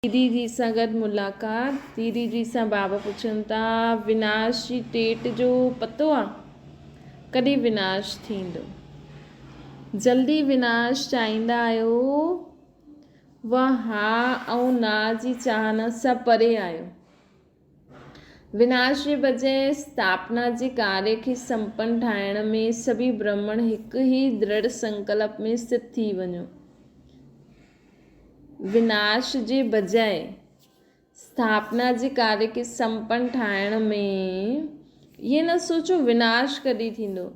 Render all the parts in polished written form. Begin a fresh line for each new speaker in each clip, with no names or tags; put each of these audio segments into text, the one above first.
दीदी जी सां गॾु मुलाक़ात। दीदी जी सां बाबा पुछनि था विनाश जी टेट जो पतो आहे, कॾहिं विनाश थींदो? जल्दी विनाश चाहींदा आहियो? वह हा ऐं ना जी चाहना सां परे आहियो। विनाश जे बजाय स्थापना जे कार्य खे संपन्न ठाहिण में सभी ब्राह्मण हिकु ई दृढ़ संकल्प में स्थित थी वञो। विनाश जे बजाय स्थापना जे कार्य खे संपन्न ठाहिण में ये न सोचो विनाश कॾहिं थींदो,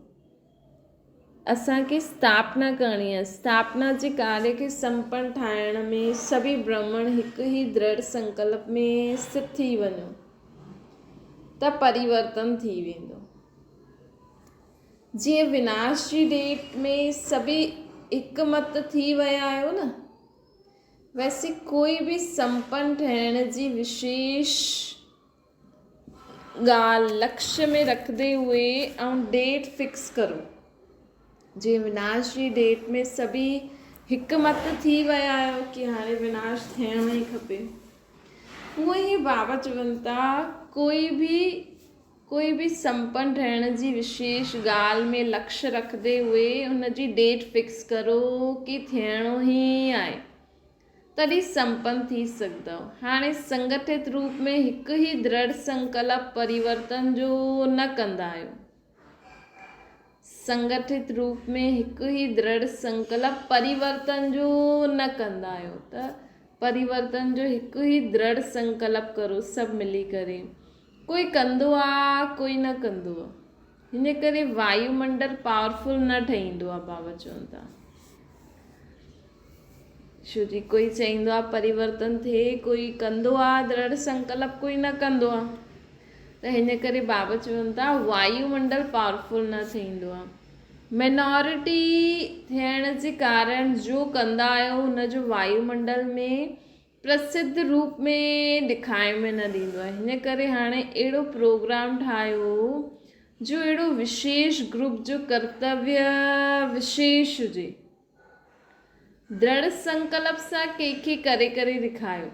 असांखे स्थापना करणी आहे। स्थापना जे कार्य खे संपन्न ठाहिण में सभी ब्राह्मण हिकु ई दृढ़ संकल्प में स्थित थी वञो त परिवर्तन थी वेंदो। जीअं विनाश जी डेट में सभी हिकमत थी विया आहियो न, वैसे कोई भी संपन्न ठहण जी विशेष ॻाल्हि लक्ष्य में रखते हुए ऐं डेट फिक्स करो। जे विनाश जी डेट में सभी हिकमत थी विया आहियो कि हाणे विनाश थियण ई खपे, उहे ई बाबा चवनि था कोई भी संपन्न ठहण जी विशेष ॻाल्हि में लक्ष्य रखते हुए उनजी डेट फिक्स करो कि थियणो ई आहे, तॾहिं संपन्न थी सघंदव। हाणे संगठित रूप में हिकु ई दृढ़ संकल्प परिवर्तन जो न कंदा आहियो। संगठित रूप में हिकु ई दृढ़ संकल्प परिवर्तन जो न कंदा आहियो, त परिवर्तन जो हिकु ई दृढ़ संकल्प करो सभु मिली करे। कोई कंदो आहे कोई न कंदो आहे, हिन करे वायुमंडल पावरफुल न ठहींदो आहे। बाबा चवनि था छो जी कोई चईंदो आहे परिवर्तन थिए, कोई कंदो आहे दृढ़ संकल्प, कोई न कंदो आहे, त हिन करे बाबा चवनि था वायुमंडल पावरफुल न थींदो आहे। माइनॉरिटी थियण जे कारण जो कंदा आहियो हुनजो वायुमंडल में प्रसिद्ध रूप में ॾेखारे में न ॾींदो आहे। हिन करे हाणे अहिड़ो प्रोग्राम ठाहियो जो अहिड़ो विशेष ग्रुप जो कर्तव्य विशेष हुजे। दृढ़ संकल्प सां कंहिंखे करे ॾेखारियो।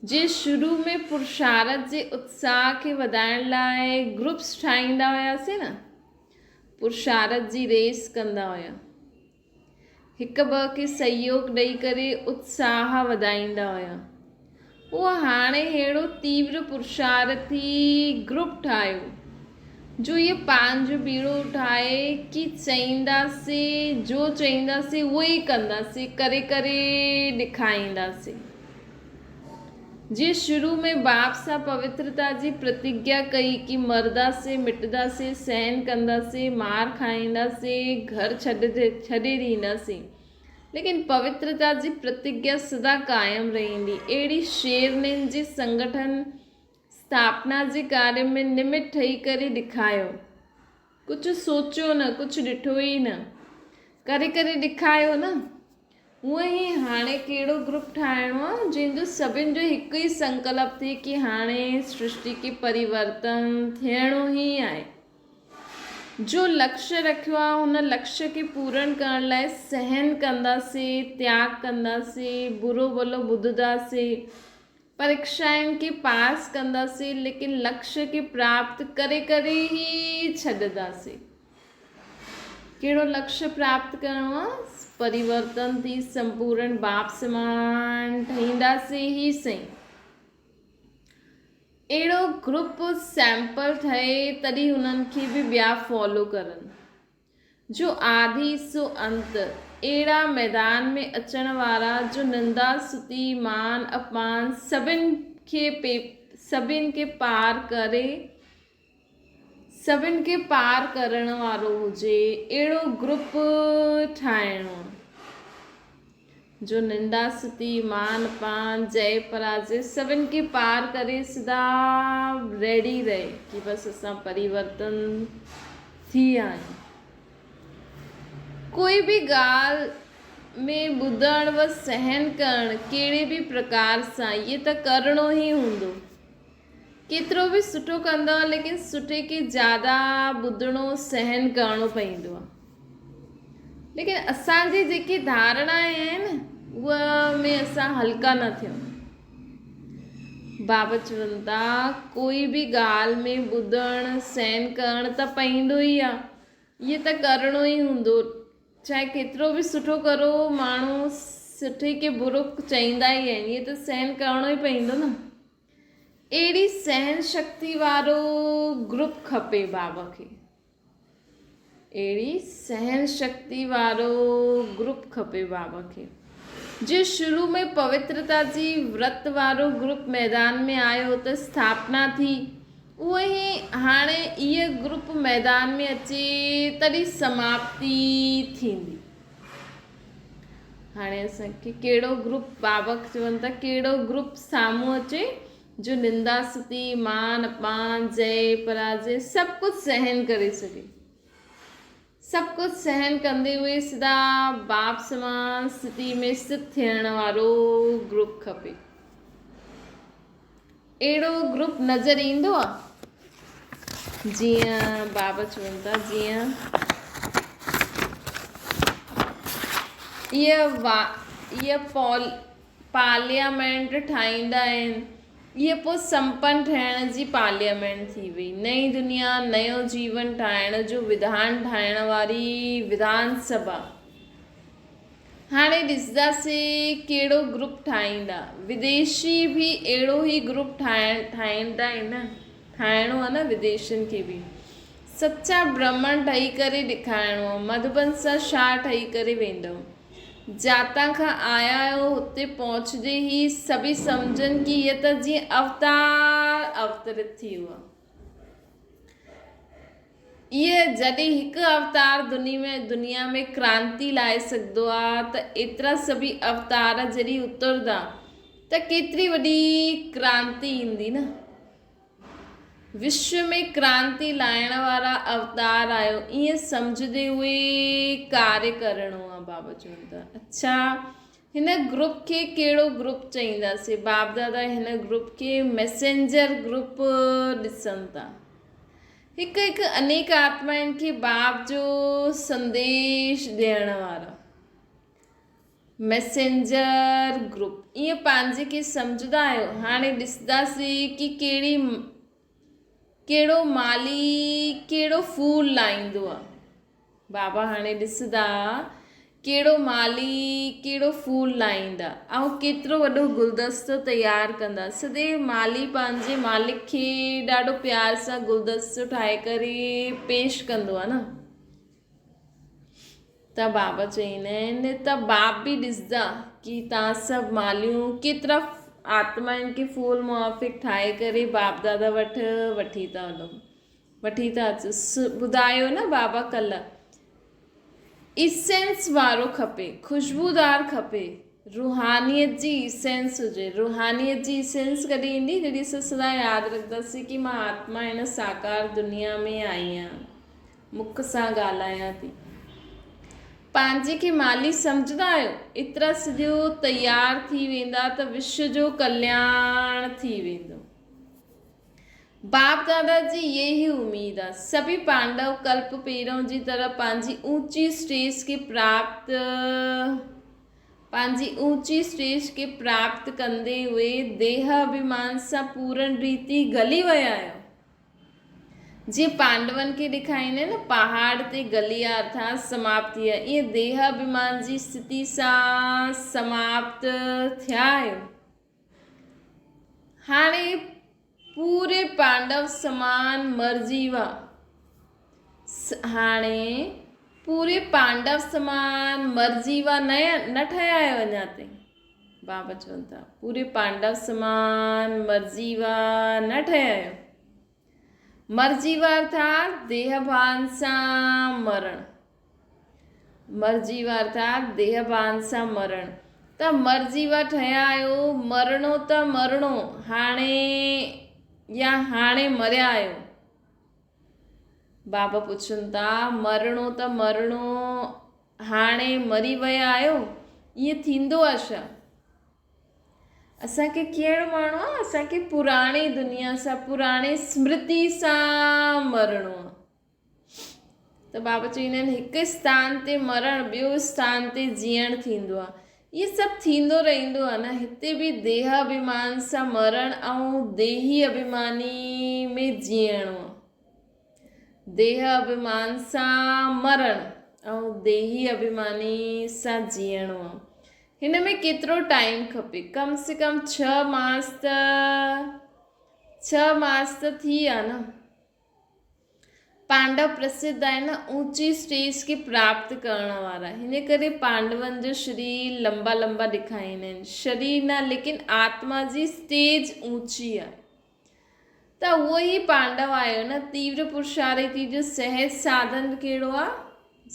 जे शुरू में पुरुषार्थ जे उत्साह खे वधाइण लाइ ग्रुप्स ठाहींदा हुआसीं न, पुरुषार्थ जी रेस कंदा हुआ, हिक ॿ खे सहयोग ॾेई करे उत्साह वधाईंदा हुआ, उहो हाणे अहिड़ो तीव्र पुरुषार्थी ग्रुप ठाहियो जो ये पंहिंजो बीड़ो उठाए कि चईंदासीं जो चईंदासीं उहो ई कंदासीं, करे ॾेखारींदासीं। जे शुरू में बाप सां पवित्रता जी प्रतिज्ञा कई कि मरदासीं मिटदासीं, सहन कंदासीं, मार खाईंदासीं, घर छॾे ॾींदासीं, लेकिन पवित्रता जी प्रतिज्ञा सदा कायम रहंदी। अहिड़ी शेरनिन जे संगठन स्थापना जे कार्य में निमित ठही करे ॾेखारियो। कुझु सोचियो न, कुझु ॾिठो ई न, करे ॾेखारियो न। उअं ई हाणे कहिड़ो ग्रुप ठाहिणो आहे जंहिंजो सभिनि जो हिकु ई संकल्प थिए कि हाणे सृष्टि खे परिवर्तन थियणो ई आहे। जो लक्ष्य रखियो आहे हुन लक्ष्य खे पूर्ण करण लाइ सहन कंदासीं, त्याग कंदासीं, बुरो भलो ॿुधंदासीं, परीक्षाउनि खे पास कंदासीं, लेकिन लक्ष्य खे प्राप्त करे ही छॾंदासीं। कहिड़ो लक्ष्य प्राप्त करणो आहे? परिवर्तन थी संपूर्ण बाप समान ठहींदासीं ही सही। अहिड़ो ग्रुप सैंपल ठहे तॾहिं हुननि खे बि ॿिया फॉलो करनि। जो आदि सो अंत, अहिड़ा मैदान में अचण वारा जो निंदा स्तुति मान अपमान सभिनि खे पार करण वारो हुजे, अहिड़ो ग्रुप ठाहिणो। जो निंदा स्तुति मान अपमान जय पराजय सभिनि खे पार करे सदा रेडी रहे कि बसि असां परिवर्तन थी आहियूं। कोई भी ॻाल्हि में ॿुधण व सहन करण कहिड़े भी प्रकार सां ये त करिणो ई हूंदो। केतिरो बि सुठो कंदो लेकिन सुठे खे ज़्यादा ॿुधणो सहन करिणो पवंदो आहे। लेकिन असांजी जेकी धारणा आहिनि उहा में असां हल्का न थियूं। बाबा चवनि था कोई बि ॻाल्हि में ॿुधणु सहन करणु त पवंदो ई आहे, इहे त करिणो ई हूंदो, चाहे केतिरो बि सुठो करो, माण्हू सुठे खे बुरो चईंदा ई आहिनि, इहे त सहन करिणो ई पवंदो न। अहिड़ी सहन शक्ति वारो ग्रुप खपे बाबा खे, अहिड़ी सहन शक्ति वारो ग्रुप खपे बाबा खे। जो शुरू में पवित्रता जी व्रत वारो ग्रुप मैदान में आयो त स्थापना थी, उहे ई हाणे इहे ग्रुप मैदान में अचे तॾहिं समाप्ति थींदी। हाणे असांखे कहिड़ो ग्रुप, बाबा चवनि था कहिड़ो ग्रुप साम्हूं अचे जो निंदा स्तुति मान अपमान जय पराजय सभु कुझु सहन करे सघे, सभु कुझु सहन कंदे हुए सदा बाप समान स्थिति में स्थित थियण वारो ग्रुप खपे। अहिड़ो ग्रुप नज़र ईंदो आहे जीअं बाबा चवनि था, जीअं इहे पार्लियामेंट ठाहींदा आहिनि, इहे पोइ संपन्न ठहिण जी पार्लियामेंट थी वई। नई दुनिया नयो जीवन ठाहिण जो विधान ठाहिण वारी विधान सभा। हाणे ॾिसंदासीं कहिड़ो ग्रुप ठाहींदा, विदेशी बि अहिड़ो ई ग्रुप ठाहींदा आहिनि न, ठाहिणो आहे न विदेशियुनि खे बि। सचा ब्राह्मण ठही करे ॾेखारिणो आहे, मधुबन सां छा ठही करे वेंदव, जातां खां आया आहियो हुते पहुचंदे ई सभी सम्झनि की इहे त जीअं अवतार अवतरित थी वियो आहे। इहे जॾहिं हिकु अवतार दुनिया में क्रांति लाए सघंदो आहे त एतिरा सभी अवतार जॾहिं उतरंदा त केतिरी वॾी क्रांति ईंदी न। विश्व में क्रांति लाइण वारा अवतार आयो, ईअं सम्झंदे हुए कार्य करिणो आहे। बाबा चवनि था अच्छा हिन ग्रुप खे कहिड़ो ग्रुप चईंदासीं, बाप दादा हिन ग्रुप खे मैसेंजर ग्रुप ॾिसनि था। हिकु हिकु अनेक आत्माउनि खे बाप जो संदेश ॾियण वारा मैसेंजर ग्रुप, ईअं पंहिंजे खे सम्झंदा आहियो। हाणे ॾिसंदासीं कि कहिड़ो माली कहिड़ो फूल लाहींदो आहे। बाबा हाणे ॾिसंदा कहिड़ो माली कहिड़ो फूल लाहींदा ऐं केतिरो वॾो गुलदस्तो तयारु कंदा। सॼे माली पंहिंजे मालिक खे ॾाढो प्यार सां गुलदस्तो ठाहे करे पेश कंदो आहे न। त बाबा चईंदा आहिनि त बाप बि ॾिसंदा कि तव्हां सभु मालियूं केतिरा आत्माउनि खे फूल मुआफ़िक ठाहे करे बाप दादा वठी था अचो। ॿुधायो न बाबा कल्ह, इसेंस वारो खपे, खुशबूदार खपे, रूहानियत जी इसेंस हुजे। रूहानियत जी इसेंस कॾहिं ईंदी जॾहिं असां सदा यादि रखंदासीं कि मां आत्मा हिन साकार दुनिया में आई आहियां, मुख सां ॻाल्हायां थी। पंहिंजे खे माली सम्झंदा आहियो, एतिरा सॼो तयारु थी वेंदा त विश्व जो कल्याण थी वेंदो। बाप दादा जी ये ही उम्मीद आहे। सभी पांडव कल्प पहिरों जी तरह पंहिंजी ऊंची स्टेज के प्राप्त कंदे हुए देह अभिमान सां पूर्ण रीति गली विया आहियो। जीअं पांडवनि खे ॾेखारींदा आहिनि न पहाड़ ते गली आहे अर्थात समाप्ति आहे, ईअं देह अभिमान जी स्थिति सां समाप्त थिया आहियो। हाणे पूरे पांडव समान मरजी विया, न ठहिया आहियो अञा ताईं। बाबा चवनि था पूरे पांडव समान मरजी विया न ठहिया आहियो। मरजी विया अर्थात देहभान सां मरण, त मरजी विया ठहिया आहियो। मरणो त मरणो हाणे मरिया आहियो। बाबा पुछनि था मरणो त मरणो हाणे मरी विया आहियो, ईअं थींदो आहे छा? असांखे कहिड़ो माण्हू आहे, असांखे पुराणी दुनिया सां पुराणे स्मृति सां मरणो आहे। त बाबा चवंदा आहिनि हिकु स्थान ते मरण ॿियो स्थान ते जीअण थींदो आहे। ये सभु थींदो रहंदो आहे न। हिते बि देह अभिमान सां मरण ऐं देही अभिमानी में जीअणो आहे। देह अभिमान सां मरण ऐं देही अभिमानी सां जीअणो आहे। हिन में केतिरो टाइम खपे? कम से कम 6 मास त थी विया न। पांडव प्रसिद्ध आहे न ऊंची स्टेज खे प्राप्त करण वारा। हिन करे पांडवनि जो शरीर लंबा लंबा ॾेखारींदा आहिनि। शरीर न, लेकिन आत्मा जी स्टेज ऊंची आहे। त उहो ई पांडव आयो न। तीव्र पुरुषार्थी जो सहज साधन कहिड़ो आहे?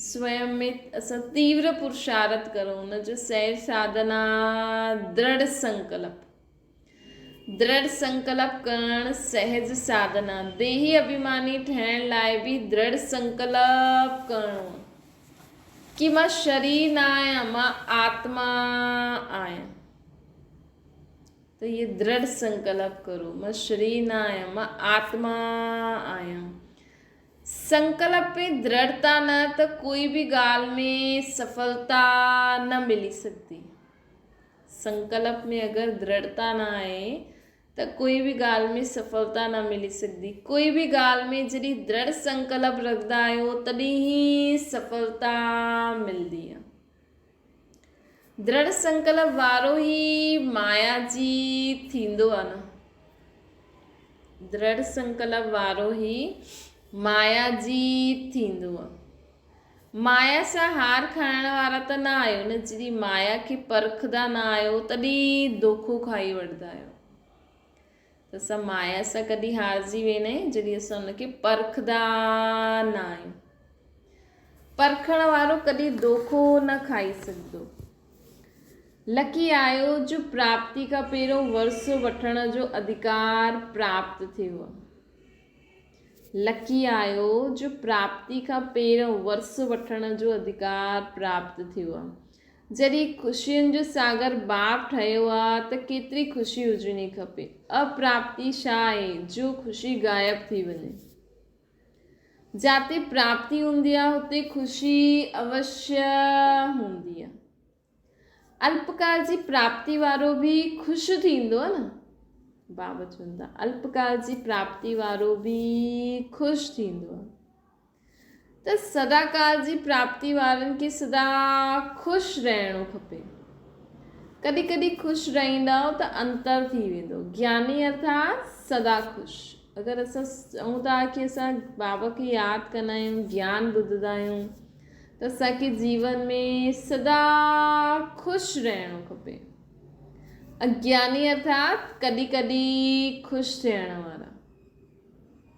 स्वयं में असां तीव्र पुरुषार्थ करूं। हुनजो सहज साधन आहे दृढ़ संकल्प। दृढ़ संकल्प करण सहज साधन आहे। देही अभिमानी ठहण लाइ बि दृढ़ संकल्प करणो आहे कि मां शरीर न आहियां, मां आत्मा आहियां। तो ये दृढ़ संकल्प करो, मां शरीर न आहियां, मां आत्मा आहियां। संकल्प में दृढ़ता न त कोई भी ॻाल्हि में सफलता न मिली सकती। संकल्प में अगर दृढ़ता न आहे त कोई भी ॻाल्हि में सफलता न मिली सकती। कोई भी ॻाल्हि में जॾहिं दृढ़ संकल्प रखंदा आहियो तॾहिं ही सफलता मिलंदी आहे। दृढ़ संकल्प वारो ही माया जी थींदो आहे न। दृढ़ संकल्प वारो ही माया जी थींदो आहे। माया सां हार खाइण वारा त न आहियो न। जॾहिं माया खे परखंदा न आहियो तॾहिं धोखो खाई वठंदा आहियो। त असां माया सां कॾहिं हारजी वेंदा आहियूं जॾहिं असां हुनखे परखंदा न आहियूं। परखण वारो कॾहिं धोखो न खाई सघंदो। लकी आयो जो प्राप्ति खां पहिरियों वरसो वठण जो अधिकार प्राप्त थियो आहे। लकी आयो जो प्राप्ति खां पहिरियों वरसो वठण जो अधिकार प्राप्त थियो आहे। जॾहिं ख़ुशियुनि जो सागर बाप ठहियो आहे त केतिरी ख़ुशी हुजणी खपे। अप्राप्ति छा आहे जो ख़ुशी गायब थी वञे। जाते प्राप्ति हूंदी आहे हुते ख़ुशी अवश्य हूंदी आहे। अल्पकाल जी प्राप्ति वारो भी ख़ुशि थींदो आहे न। बाबा चवनि था अल्पकाल जी प्राप्ति वारो भी ख़ुशि थींदो आहे। त सदाकाल जी प्राप्ति वारनि खे सदा ख़ुशि रहणो खपे। कॾहिं कॾहिं ख़ुशि रहंदव त अंतर थी वेंदो। ज्ञानी अर्थात सदा ख़ुशि। अगरि असां चऊं था कि असां बाबा खे यादि कंदा आहियूं, ज्ञान ॿुधंदा आहियूं त असांखे जीवन में सदा ख़ुशि रहणो खपे। अज्ञानी अर्थात कॾहिं कॾहिं ख़ुशि थियण वारा।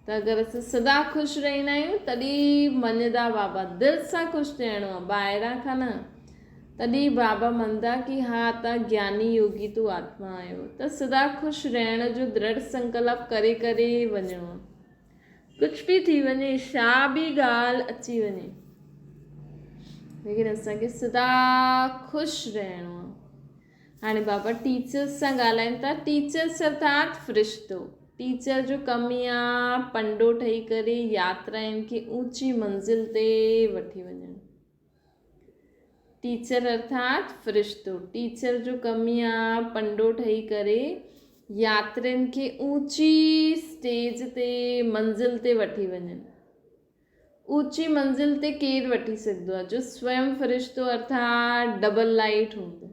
त अगरि असां सदा ख़ुशि रहंदा आहियूं तॾहिं मञदा बाबा दिलि सां ख़ुशि थियणो आहे, ॿाहिरां खां न। तॾहिं बाबा मञदा कि हा तव्हां ज्ञानी योगी तूं आत्मा आहियो। त सदा ख़ुशि रहण जो दृढ़ संकल्प करे करे वञिणो आहे। कुझु बि थी वञे, छा बि ॻाल्हि अची वञे, लेकिन असांखे सदा ख़ुशि रहणो आहे। हाणे बाबा टीचर्स सां ॻाल्हाइनि था। टीचर्स अर्थात फ़रिश्तो। टीचर जो कमु ई आहे पंडो ठही करे यात्राउनि खे ऊंची मंज़िल ते वठी वञणु। टीचर अर्थात फ़रिश्तो। टीचर जो कमु ई आहे पंडो ठही करे यात्रियुनि खे ऊंची स्टेज ते मंज़िल ते वठी वञनि। ऊंची मंज़िल ते केरु वठी सघंदो आहे? जो स्वयं फ़रिश्तो अर्थात डबल लाइट हूंदो।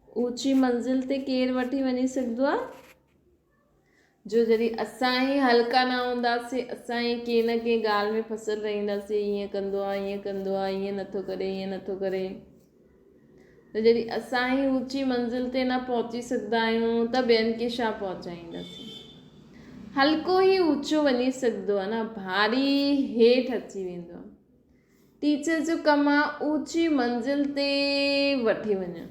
ऊंची मंज़िल ते केरु वठी वञी सघंदो आहे? जो जॾहिं असां ई हल्का न हूंदासीं, असां ई कंहिं न कंहिं ॻाल्हि में फसियल रहंदासीं, ईअं कंदो आहे, ईअं कंदो आहे, ईअं नथो करे, ईअं नथो करे। त जॾहिं असां ई ऊंची मंज़िल ते न पहुची सघंदा आहियूं त ॿियनि खे छा पहुचाईंदासीं? हल्को ई ऊंचो वञी सघंदो आहे न, भारी हेठि अची वेंदो आहे। टीचर जो कमु आहे ऊंची मंज़िल ते वठी वञणु।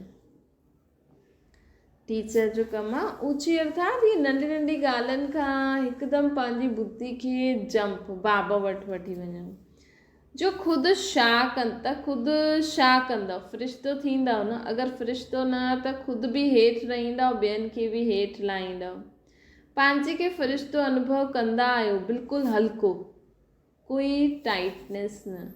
टीचर जो कमु आहे ऊंची अर्थात ये नंढी नंढी ॻाल्हियुनि खां हिकदमि पंहिंजी बुद्धि खे जंप बाबा वटि वठी वञणु। जो ख़ुदि छा कनि त ख़ुदि छा कंदव? फ़रिश्तो थींदव न। अगरि फ़रिश्तो न त ख़ुदि बि हेठि रहंदव, ॿियनि खे बि हेठि लाहींदव। पंहिंजे खे फ़रिश्तो अनुभव कंदा आहियो, बिल्कुलु हल्को, कोई टाइटनेस न।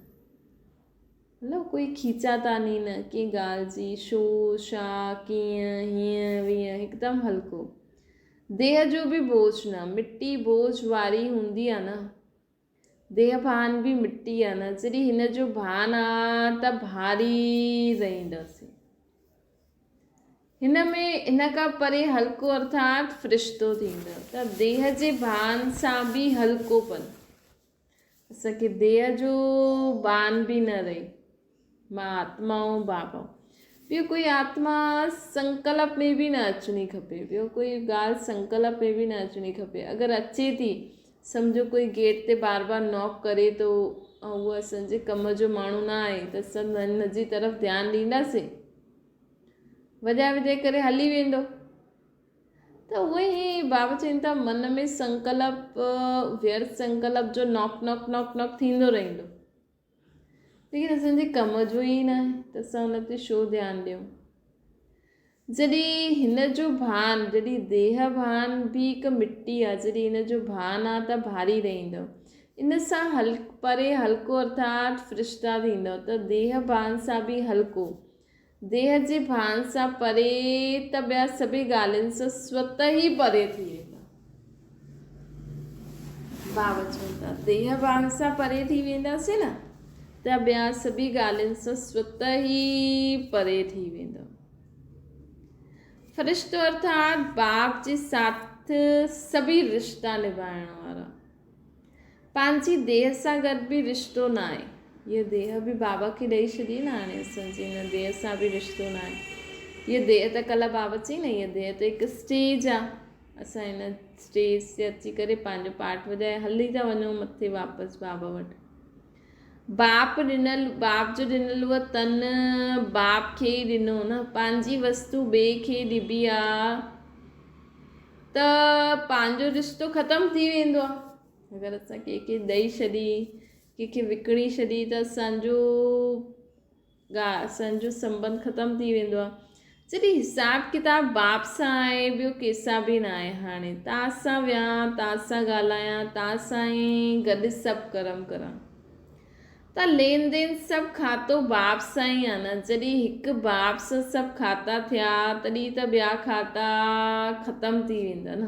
मतलब कोई खींचातानी न कंहिं ॻाल्हि जी, छो छा कीअं हीअं वीअं, हिकदमि हल्को। देह जो बि बोझ न, मिट्टी बोझ वारी हूंदी आहे न, देह भान बि मिट्टी आहे न, जॾहिं हिन जो भान आहे त भारी रहंदासीं। हिन में हिन खां परे हल्को अर्थात फ़रिश्तो थींदो, त देह जे भान सां बि हल्कोपन, असांखे देह जो भान बि न रहे। मां आत्मा ऐं बाबा, ॿियो कोई आत्मा संकल्प में बि न अचणी खपे, ॿियो कोई ॻाल्हि संकल्प में बि न अचणी खपे। अगरि अचे थी, सम्झो कोई गेट ते बार बार नॉक करे थो ऐं उहो असांजे कम जो माण्हू न आहे, त असां हिन जी तरफ़ ध्यानु ॾींदासीं, वॼाए वॼाए करे हली वेंदो। त उहे ई बाबा चवनि था, मन में संकल्प, व्यर्थ संकल्प जो नॉक नॉक नॉक नॉक थींदो रहंदो, लेकिन असांजे कम जो ई न आहे, त असां हुन ते छो ध्यानु ॾियूं। जॾहिं हिन जो भान, जॾहिं देह भान बि हिकु मिट्टी आहे, जॾहिं हिन जो भान आहे त भारी रहंदो, इन सां परे हल्को अर्थात फ़रिश्ता थींदो, त देह भान सां बि हल्को, देह जे भान सां परे, त ॿिया सभई ॻाल्हियुनि सां स्वतः ई परे थी वेंदा। बाबा चवनि था देह भान सां परे थी वेंदासीं न, त ॿिया सभी ॻाल्हियुनि सां स्वतः ई परे थी वेंदो। फ़रिश्तो अर्थात बाप जे साथ सभी रिश्ता निभाइण वारा, पंहिंजी देह सां गॾु बि रिश्तो न आहे। हीअ देह बि बाबा खे ॾेई छॾी न, हाणे असांजी हिन देह सां बि रिश्तो न आहे। हीअ देह त कल्ह बाबा चई न, हीअ देह त हिकु स्टेज आहे, असां हिन स्टेज ते अची करे पंहिंजो पाठ वॼाए हली था वञूं मथे वापसि बाबा वटि। बाप ॾिनल, बाप जो ॾिनल उहो तन बाप खे ई ॾिनो न, पंहिंजी वस्तु ॿिए खे ॾिबी आहे त पंहिंजो रिश्तो ख़तमु थी वेंदो आहे। अगरि असां कंहिंखे ॾेई छॾी, कंहिंखे विकिणी छॾी, त असांजो संबंध ख़तमु थी वेंदो आहे। जॾहिं हिसाबु किताबु बाप सां आहे, ॿियो कंहिंसां बि न आहे। हाणे तव्हां सां वियां, तव्हां सां ॻाल्हायां, तव्हां सां ई गॾु सभु कर्म करां, त लेन देन सभु खातो बाप सां ई आहे न। जॾहिं हिकु बाप सां सभु खाता थिया, तॾहिं त ॿिया खाता ख़तमु थी वेंदा न।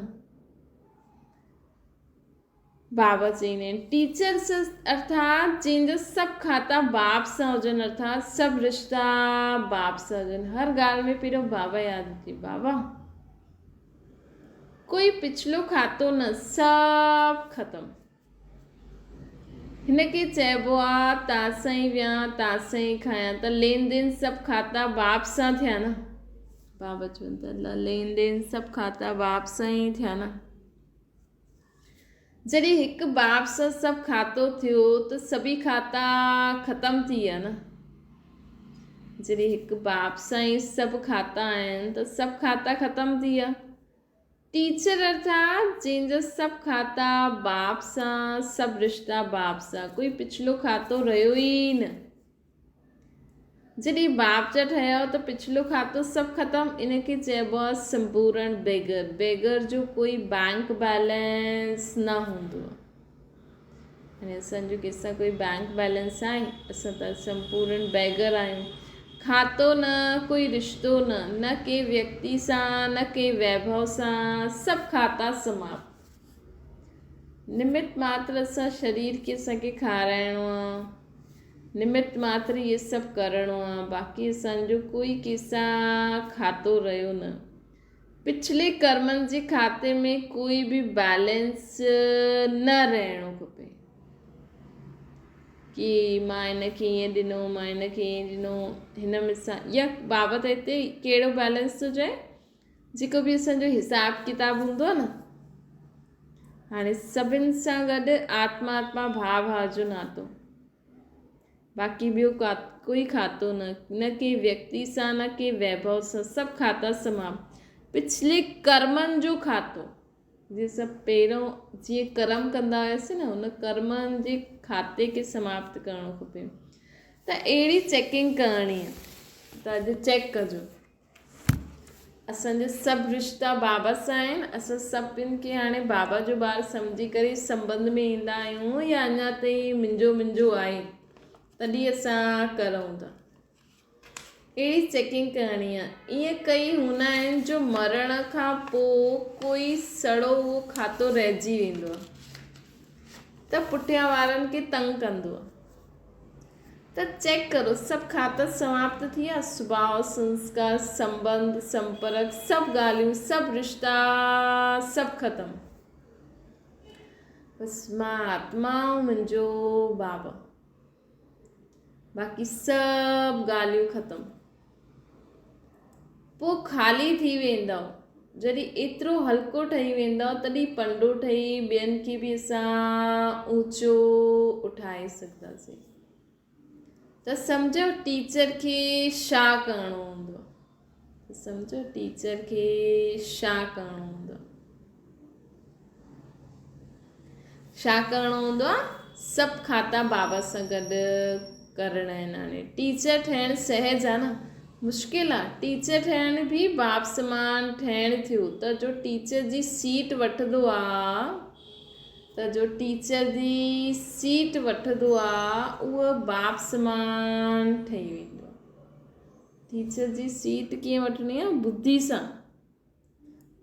बाबा चईंदा आहिनि टीचर्स अर्थात जंहिंजा सभु खाता बाप सां हुजनि, अर्थात सभु रिश्ता बाप सां हुजनि। हर ॻाल्हि में पहिरियों बाबा यादि अचे, बाबा कोई पिछलो खातो न, सभु ख़तमु। हिनखे चइबो आहे तव्हां सां ई विया, तव्हां सां ई खायां, त लेन देन सभु खाता बाप सां थिया न। बाबा चवनि था लेन देन सभु खाता बाप सां ई थिया न। जॾहिं हिकु बाप सां सभु खातो थियो, त सभी खाता ख़तमु थी विया न। जॾहिं हिकु बाप सां ई सभु खाता आहिनि, त सभु खाता ख़तमु थी विया। टीचर अर्थात जंहिंजा सभु खाता बाप सां, सभु रिश्ता बाप सां, कोई पिछलो खातो रहियो ई न। जॾहिं बाप जा ठहिया त पिछलो खातो सभु ख़तमु। इनखे चइबो आहे संपूर्ण बेगर। बेगर जो कोई बैंक बैलेंस न हूंदो आहे। हाणे असांजो कंहिंसां कोई बैंक बैलेंस आहे, असां त संपूर्ण बेगर आहियूं। खातो न, कोई रिश्तो न, न के व्यक्ति सां, न के वैभव सां, सभु खाता समाप्त। निमित मात्र असां शरीर खे असांखे खाराइणो आहे, निमित मात्र इहे सभु करिणो आहे, बाक़ी असांजो कोई कंहिंसां खातो रहियो न। पिछले कर्मनि जे खाते में कोई बि बैलेंस न रहणो खपे कि मां हिनखे ईअं ॾिनो, मां हिनखे ईअं ॾिनो। हिन में सां या बाबा त हिते कहिड़ो बैलेंस थो चए, जेको बि असांजो हिसाबु किताबु हूंदो आहे न। हाणे सभिनि सां गॾु आत्मा आत्मा भाव भाव जो नातो, बाक़ी ॿियो कोई खातो न, न के व्यक्ति सां, न के वैभव सां, सभु खाता समाप्त। पिछले कर्मनि जो खातो, जीअं सभु पहिरियों जीअं कर्म कंदा हुआसीं न, हुन कर्मनि जे खाते खे समाप्त करणो खपे। त अहिड़ी चेकिंग करणी आहे। त अॼु चेक कजो, असांजा सभु रिश्ता बाबा सां आहिनि। असां सभिनि खे हाणे बाबा जो ॿार सम्झी करे संबंध में ईंदा आहियूं, या अञा ताईं मुंहिंजो आहे। त तॾहिं असां करूं था। अहिड़ी चेकिंग करणी आहे। ईअं कई हूंदा आहिनि जो मरण खां पोइ कोई सड़ो उहो खातो रहिजी वेंदो आहे त पुठियां वारनि खे तंग कंदो आहे, त चेक करो सभु खाता समाप्त थी विया, स्वभाव संस्कार संबंध संपर्क सभु ॻाल्हियूं सभु रिश्ता सभु ख़तमु, बसि मां आत्मा मुंहिंजो बाबा, बाक़ी सभु ॻाल्हियूं ख़तमु। पोइ ख़ाली थी वेंदव। जॾहिं एतिरो हल्को ठही वेंदव तॾहिं पंडो ठही ॿियनि खे बि असां ऊचो उठाए सघंदासीं। त सम्झो टीचर खे छा करिणो हूंदो आहे, सम्झो टीचर खे छा करिणो हूंदो आहे, छा करिणो हूंदो आहे, सभु खाता बाबा सां गॾु करणा आहिनि। हाणे टीचर ठहिणु सहज आहे न, मुश्किल आहे। टीचर ठहिण बि बाप समान ठहिणु थियो त जो टीचर जी सीट वठंदो आहे, त जो टीचर जी सीट वठंदो आहे उहो बाप समान ठही वेंदो आहे। टीचर जी सीट कीअं वठणी आहे, बुद्धि सां।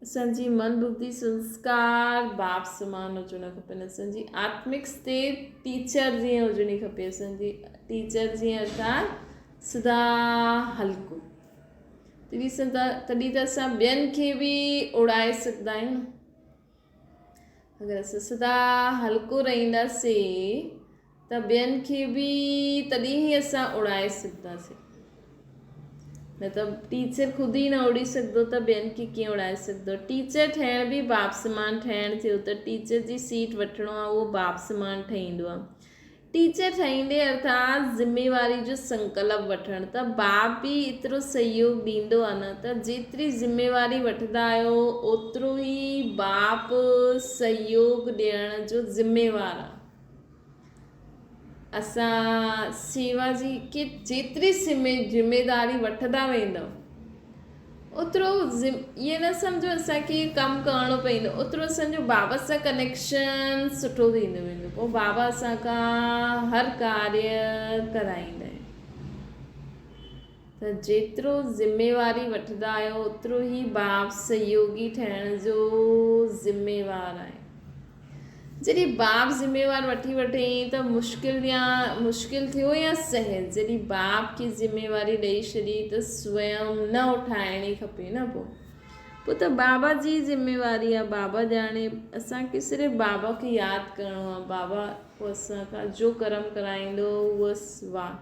असांजी मन बुद्धि संस्कार बाप समान हुजणु खपनि। असांजी आत्मिक स्थिति टीचर जीअं हुजणी खपे। असांजी टीचर जीअं अर्थात सदा हल्को, तॾहिं त असां ॿियनि खे बि उड़ाए सघंदा आहियूं न। अगरि असां सदा हल्को रहंदासीं त ॿियनि खे बि तॾहिं ई असां उड़ाए सघंदासीं, न त टीचर ख़ुदि ई न उड़ी सघंदो त ॿियनि खे कीअं उड़ाए सघंदो। टीचर ठहिण बि बाप समान ठहिणु थियो त टीचर जी सीट वठिणो आहे उहो बाप समान ठहींदो आहे। टीचर ठहींदे अर्थात ज़िम्मेवारी जो संकल्प वठणु, त बाप बि एतिरो सहयोग ॾींदो आहे न, त जेतिरी ज़िम्मेवारी वठंदा आहियो ओतिरो ई बाप सहयोग ॾियण जो ज़िम्मेवार आहे। असां सेवा जी के जेतिरी ज़िम्मेदारी वठंदा वेंदव ओतिरो ईअं न सम्झो असांखे कमु करिणो पवंदो, ओतिरो असांजो बाबा सां कनेक्शन सुठो थींदो वेंदो। पोइ बाबा असांखां हर कार्य कराईंदा आहिनि। त जेतिरो ज़िम्मेवारी वठंदा आहियो ओतिरो ई बाप सहयोगी ठहिण जो ज़िम्मेवार आहे। जॾहिं बाप ज़िम्मेवार वठी वठे त मुश्किल थियो या सहज, जॾहिं बाप खे ज़िम्मेवारी ॾेई छॾी त स्वयं न उठाइणी खपे न। पोइ त बाबा जी ज़िम्मेवारी आहे। बाबा ॼाणे, असांखे सिर्फ़ु बाबा खे यादि करिणो आहे। बाबा पोइ असांखां जो कर्म कराईंदो उहो वाह।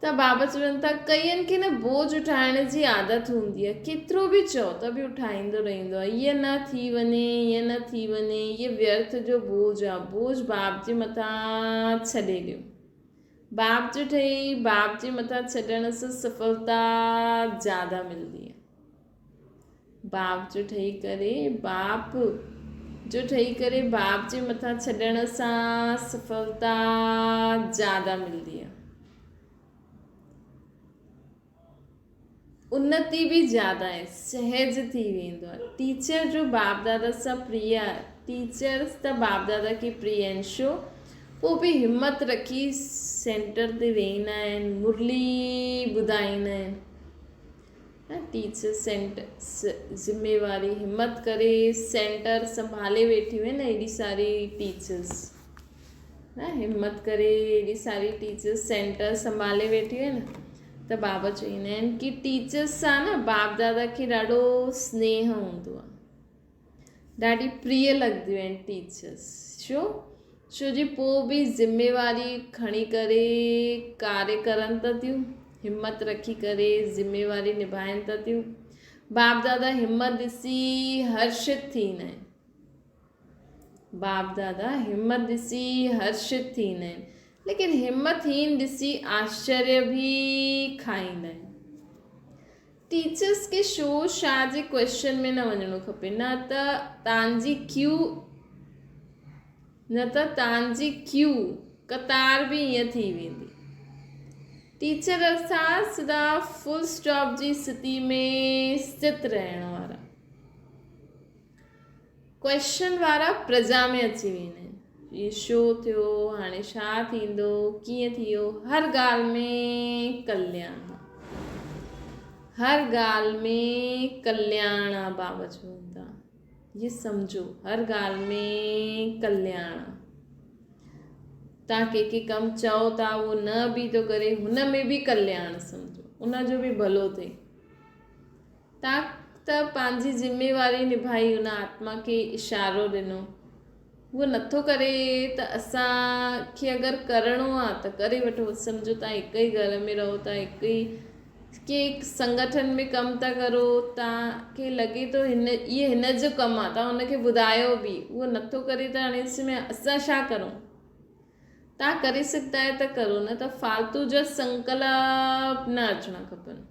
त बाबा चवनि था कईअनि खे न बोझ उठाइण जी आदत हूंदी आहे, केतिरो बि चओ त बि उठाईंदो रहंदो आहे। ईअं न थी वञे, ईअं न थी वञे, ईअं व्यर्थ जो बोझ आहे। बोझ बाप जे मथां छॾे ॾियो। बाप जो ठही बाप जे मथां छॾण सां सफलता ज़्यादा मिलंदी आहे। बाप जो ठही करे बाप जे मथां छॾण सां सफलता ज़्यादा मिलंदी आहे, उन्नति भी ज़्यादा है, सहज थी वेंदो आहे। टीचर जो बाप दादा सां प्रिय आहे, टीचर्स त बाप दादा खे प्रिय आहिनि। छो? पोइ बि हिमत रखी सेंटर ते वेहींदा आहिनि, मुरली ॿुधाईंदा आहिनि। टीचर सेंटर ज़िम्मेवारी हिमत करे सेंटर संभाले वेठियूं आहिनि। एॾी सारी टीचर्स हिमत करे एॾी सारी टीचर्स सेंटर संभाले वेठियूं आहिनि। त बाबा चवंदा आहिनि कि टीचर्स सां न बाप दादा खे ॾाढो स्नेह हूंदो आहे, ॾाढी प्रिय लॻंदियूं आहिनि टीचर्स। छो जी पोइ बि ज़िम्मेवारी खणी करे कार्य करनि था थियूं, हिमत रखी करे ज़िम्मेवारी निभाइनि था थियूं। बाप दादा हिमत ॾिसी हर्षित थींदा आहिनि। बाप दादा हिमत ॾिसी हर्षित थींदा आहिनि, लेकिन हिम्मतहीन ॾिसी आश्चर्य भी खाईंदा आहिनि। टीचर्स खे शो छा जे क्वेश्चन में न वञिणो खपे, न त तव्हांजी क्यू कतार बि ईअं थी वेंदी। टीचर अर्थात सदा फुल स्टॉप जी स्थिति में स्थित रहण वारा, क्वेश्चन वारा प्रजा में अची वेंदा आहिनि। ये शो थियो, हाणे छा थींदो, कीअं थियो, हर ॻाल्हि में कल्याण, हर ॻाल्हि में कल्याण आहे। बाबा चवनि था ये सम्झो, हर ॻाल्हि में कल्याण। तव्हां कंहिंखे कमु चओ था उहो न बि थो करे, हुन में बि कल्याण सम्झो, उनजो बि भलो थिए। तव्हां त पंहिंजी ज़िम्मेवारी निभाई, हुन आत्मा खे इशारो ॾिनो, उहो नथो करे त असांखे अगरि करिणो आहे त करे वठो। सम्झो तव्हां हिकु ई घर में रहो था, हिकु ई कंहिं संगठन में कमु था करो, तव्हांखे लॻे थो हिन जो कमु आहे, तव्हां हुनखे ॿुधायो बि, उहो नथो करे त हाणे इसमें असां छा करूं। तव्हां करे सघंदा आहियो त करो, न त फालतू जा संकल्प न अचणा खपनि।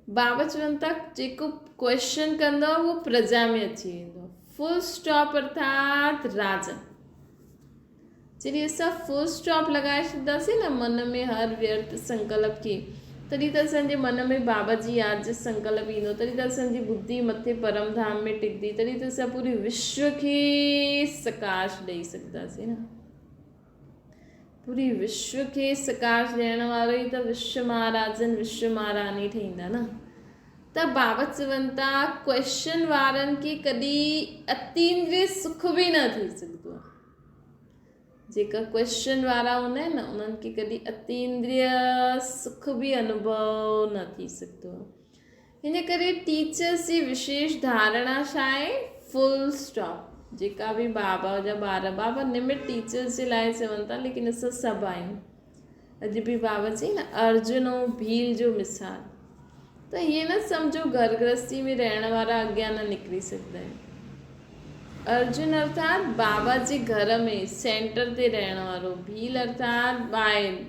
बाबा चवनि था जेको क्वेश्चन कंदो उहो प्रजा में अची वेंदो। फुल स्टॉप अर्थात राजन। जॾहिं असां फुल स्टॉप लॻाए छॾींदासीं न मन में हर व्यर्थ संकल्प खे, तॾहिं त असांजे मन में बाबा जी यादि जो संकल्प ईंदो, तॾहिं त असांजी बुद्धि मथे परम धाम में टिकंदी, तॾहिं त असां पूरे विश्व खे सकाश ॾेई सघंदासीं न। पूरी विश्व खे सकाश ॾियण वारो ई त विश्व महाराजन विश्व महारानी ठहींदा न। त बाबा चवनि था क्वेश्चन वारनि खे कॾहिं अतीन्द्रिय सुख बि न थी सघंदो आहे। जेका क्वेश्चन वारा हूंदा आहिनि न उन्हनि खे कॾहिं अतीन्द्रिय सुख बि अनुभव न थी सघंदो आहे। हिन करे टीचर्स जी विशेष धारणा छा आहे, फुल स्टॉप। जेका बि बाबा जा ॿार, बाबा निमित टीचर्स जे लाइ चवनि था, लेकिन असां सभु आहियूं। अॼु बि बाबा चई न अर्जुन ऐं भील जो मिसाल, त हीअं न सम्झो घर गृहस्थी में रहण वारा अॻियां न निकिरी सघंदा आहिनि। अर्जुन अर्थात बाबा जे घर में सेंटर ते रहण वारो, भील अर्थात ॿाहिरि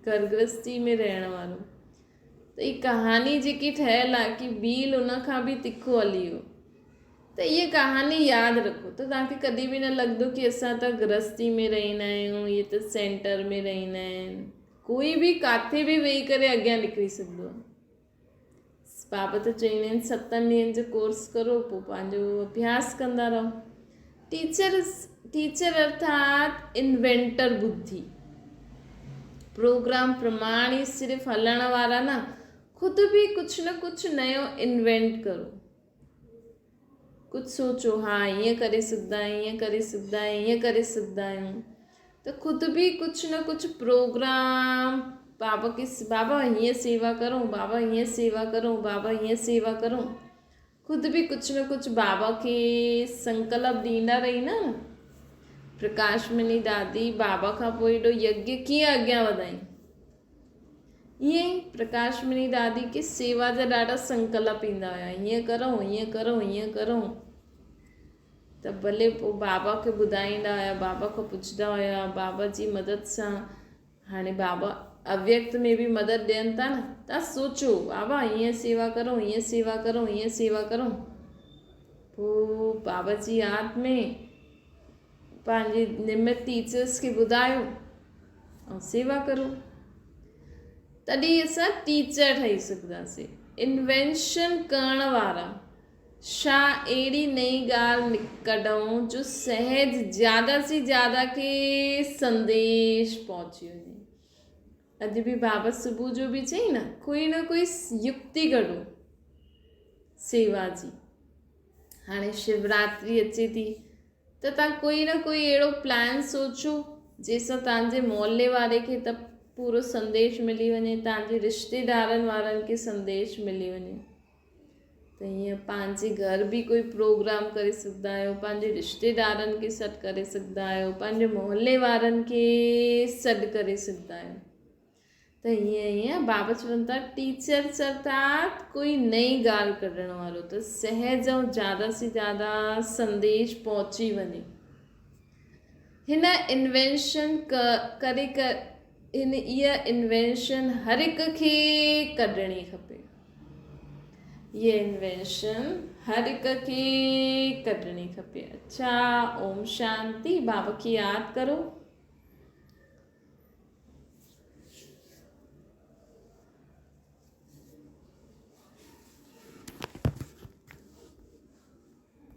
घर गृहस्थी में रहण वारो। त ही कहानी जेकी ठहियलु आहे कि भील उन खां बि तिखो हली वियो, त इहा कहानी यादि रखो त तव्हांखे कॾहिं बि न लॻंदो कि असां त गृहस्थी में रहंदा आहियूं, इहे त सेंटर में रहंदा आहिनि। कोई बि किथे बि वेही करे अॻियां निकिरी सघंदो आहे। बाबा त चवंदा आहिनि 7 ॾींहंनि जो कोर्स करो, पोइ पंहिंजो अभ्यास कंदा रहो। टीचर अर्थात इन्वेंटर बुद्धि, प्रोग्राम प्रमाणी सिर्फ़ु हलण वारा न, खुद भी कुछ न कुछ नयो इन्वेंट करो। कुछ सोचो, हाँ ईअं करे सघंदा आहियूं, ईअं करे सघंदा आहियूं, ईअं करे सघंदा आहियूं, त खुद भी कुछ न कुछ प्रोग्राम बाबा की बाबा हीअं सेवा करूं, बाबा हीअं सेवा करूं, बाबा हीअं सेवा करूं। खुद भी कुछ न कुछ बाबा के संकल्प ॾींदा रही न। प्रकाश मनी दादी बाबा खां पोइ एॾो यज्ञ कीअं अॻियां वधाई, ईअं ई प्रकाश मनी दादी के सेवा जा ॾाढा संकल्प ईंदा हुया, हीअं करूं, हीअं करूं, हीअं करूं। त भले पोइ बाबा खे ॿुधाईंदा हुया, बाबा खां पुछंदा हुया, बाबा जी मदद सां हाणे बाबा अव्यक्त में भी मदद ॾियनि था न। तव्हां सोचो बाबा हीअं सेवा करूं, हीअं सेवा करूं, हीअं सेवा करूं, पोइ बाबा जी यादि में पंहिंजे निमित टीचर्स खे ॿुधायो ऐं सेवा करो, तॾहिं असां टीचर ठही सघंदासीं। इन्वेंशन करण वारा, छा अहिड़ी नई ॻाल्हि कढूं जो सहज ज़्यादा से ज़्यादा खे संदेश पहुची वञे। अॼु बि बाबा सुबुह जो बि चई न कोई युक्ति कढो सेवा जी। हाणे शिवरात्रि अचे थी त तव्हां कोई न कोई अहिड़ो प्लान सोचो जंहिंसां तव्हांजे मोहल्ले वारे खे त पूरो संदेश मिली वञे, तव्हांजे रिश्तेदारनि वारनि खे संदेश मिली वञे। त हीअं पंहिंजे घर बि कोई प्रोग्राम करे सघंदा आहियो, पंहिंजे रिश्तेदारनि खे सॾु करे सघंदा आहियो, पंहिंजे मोहल्ले वारनि खे सॾु करे सघंदा आहियो। त हीअं बाबा चवनि था टीचर्स अर्थात कोई नई ॻाल्हि कढण वारो, त सहज ऐं ज़्यादा से ज़्यादा संदेश पहुची वञे। हिन इन्वेंशन इहा इन्वेंशन हर हिक खे कढणी खपे। ये इन्वेंशन हर हिक खे कढणी खपे। अच्छा, ओम शांति। बाबा की यादि करो।